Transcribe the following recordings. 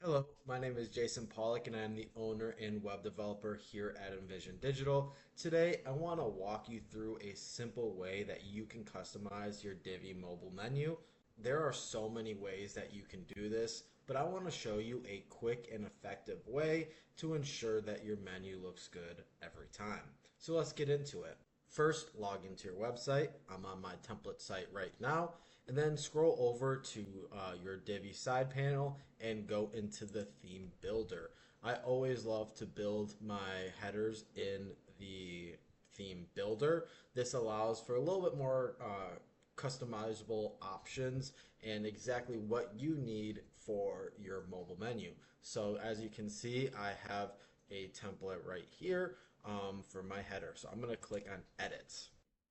Hello, my name is Jason Pollock and I'm the owner and web developer here at Envision Digital. Today, I want to walk you through a simple way that you can customize your Divi mobile menu. There are so many ways that you can do this, but I want to show you a quick and effective way to ensure that your menu looks good every time. So let's get into it. First, log into your website. I'm on my template site right now. And then scroll over to your Divi side panel and go into the theme builder. I always love to build my headers in the theme builder. This allows for a little bit more customizable options and exactly what you need for your mobile menu. So as you can see, I have a template right here for my header. So I'm going to click on edit.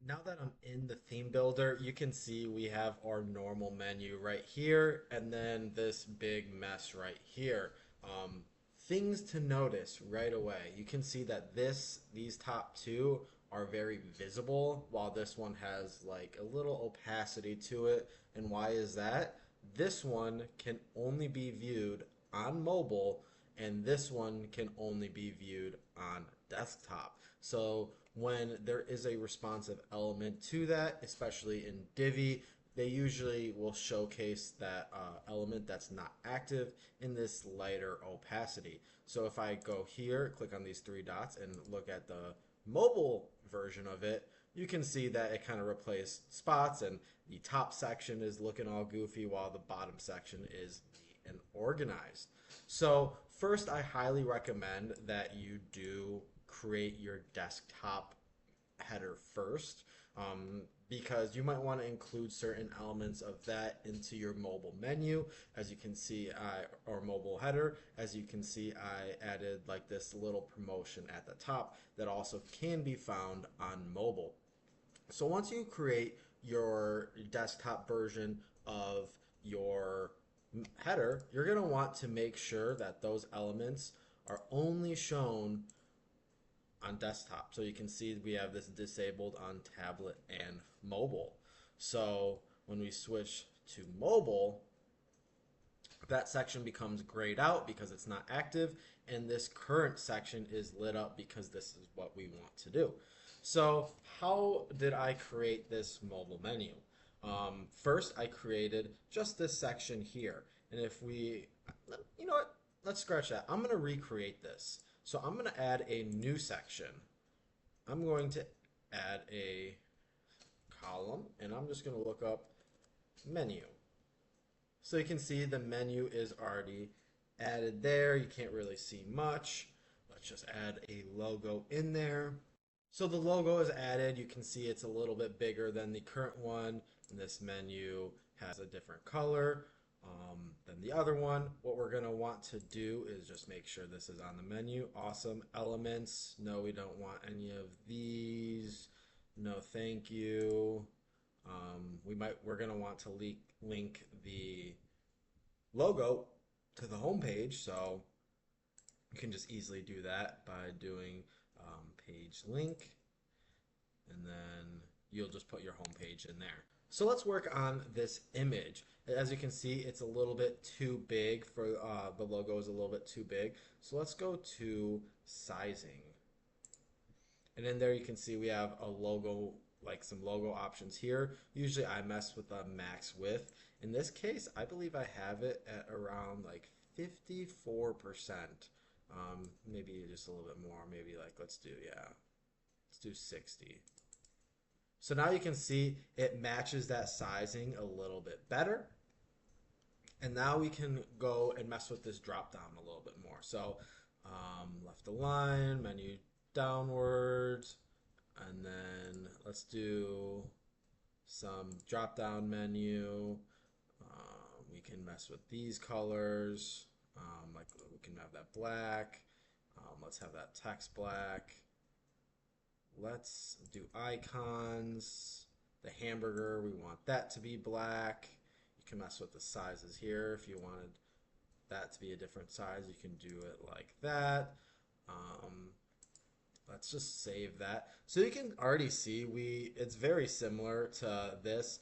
Now that I'm in the theme builder, you can see we have our normal menu right here and then this big mess right here. Um, Things to notice right away. You can see that these top two are very visible while this one has like a little opacity to it. And why is that? This one can only be viewed on mobile and this one can only be viewed on desktop. So when there is a responsive element to that, especially in Divi, they usually will showcase that element that's not active in this lighter opacity. So if I go here, click on these three dots and look at the mobile version of it, you can see that it kind of replaced spots and the top section is looking all goofy while the bottom section is neat and organized. So first, I highly recommend that you do create your desktop header first, because you might want to include certain elements of that into your mobile menu. As you can see, or mobile header, as you can see, I added like this little promotion at the top that also can be found on mobile. So once you create your desktop version of your header, you're going to want to make sure that those elements are only shown on desktop. So you can see we have this disabled on tablet and mobile. So when we switch to mobile, that section becomes grayed out because it's not active, and this current section is lit up because this is what we want to do. So how did I create this mobile menu? First, I created just this section here. And if we, you know what, let's scratch that. I'm going to recreate this. So I'm going to add a new section. I'm going to add a column, and I'm just going to look up menu. So you can see the menu is already added there. You can't really see much. Let's just add a logo in there. So the logo is added. You can see it's a little bit bigger than the current one. And this menu has a different color than the other one. What we're going to want to do is just make sure this is on the menu. Awesome elements. No, we don't want any of these. No, thank you. We're going to want to link the logo to the home page, so you can just easily do that by doing page link, and then you'll just put your home page in there. So let's work on this image. As you can see, it's a little bit too big for the logo is a little bit too big. So let's go to sizing. And in there you can see we have a logo, like some logo options here. Usually I mess with the max width. In this case, I believe I have it at around like 54%. Maybe just a little bit more. Maybe like let's do 60. So now you can see it matches that sizing a little bit better. And now we can go and mess with this drop down a little bit more. So left align, menu downwards, and then let's do some drop down menu. We can mess with these colors. Like we can have that black. Let's have that text black. Let's do icons. The hamburger, we want that to be black. You can mess with the sizes here. If you wanted that to be a different size, you can do it like that. Let's just save that. So you can already see it's very similar to this,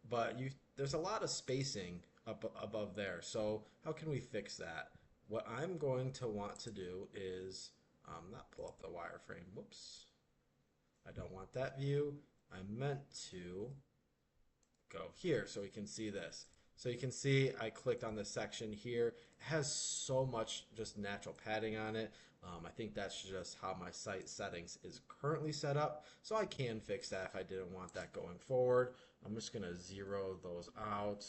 but there's a lot of spacing up above there. So how can we fix that? What I'm going to want to do is not pull up the wireframe. Whoops. I don't want that view. I meant to go here so we can see this. So you can see I clicked on this section here. It has so much just natural padding on it. I think that's just how my site settings is currently set up. So I can fix that if I didn't want that going forward. I'm just going to zero those out,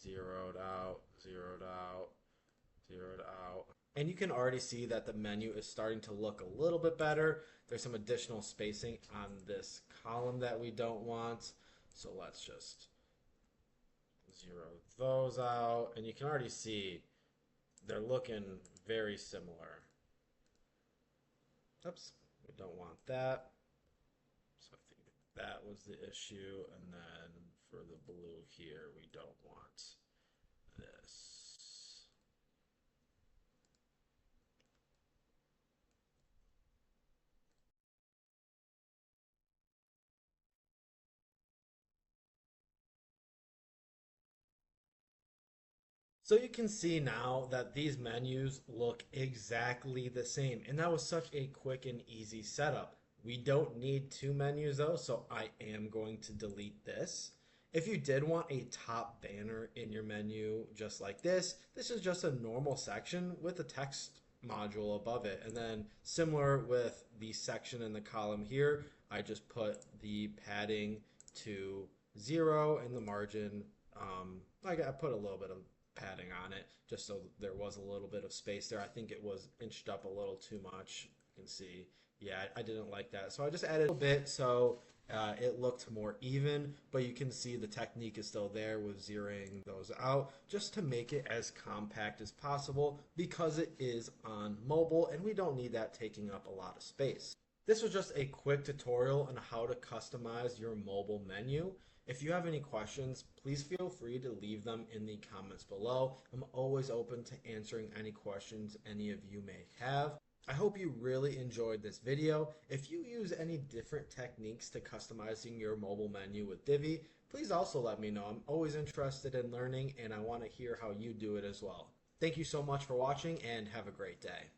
zeroed out, zeroed out, zeroed out. And you can already see that the menu is starting to look a little bit better. There's some additional spacing on this column that we don't want. So let's just zero those out. And you can already see they're looking very similar. Oops, we don't want that. So I think that was the issue. And then for the blue here, we don't want this. So you can see now that these menus look exactly the same. And that was such a quick and easy setup. We don't need two menus though, so I am going to delete this. If you did want a top banner in your menu just like this is just a normal section with a text module above it. And then similar with the section in the column here, I just put the padding to 0 and the margin. I put a little bit of padding on it just so there was a little bit of space there. I think it was inched up a little too much. You can see, yeah, I didn't like that. So I just added a bit so it looked more even, but you can see the technique is still there with zeroing those out just to make it as compact as possible because it is on mobile and we don't need that taking up a lot of space. This was just a quick tutorial on how to customize your mobile menu. If you have any questions, please feel free to leave them in the comments below. I'm always open to answering any questions any of you may have. I hope you really enjoyed this video. If you use any different techniques to customizing your mobile menu with Divi, please also let me know. I'm always interested in learning and I want to hear how you do it as well. Thank you so much for watching and have a great day.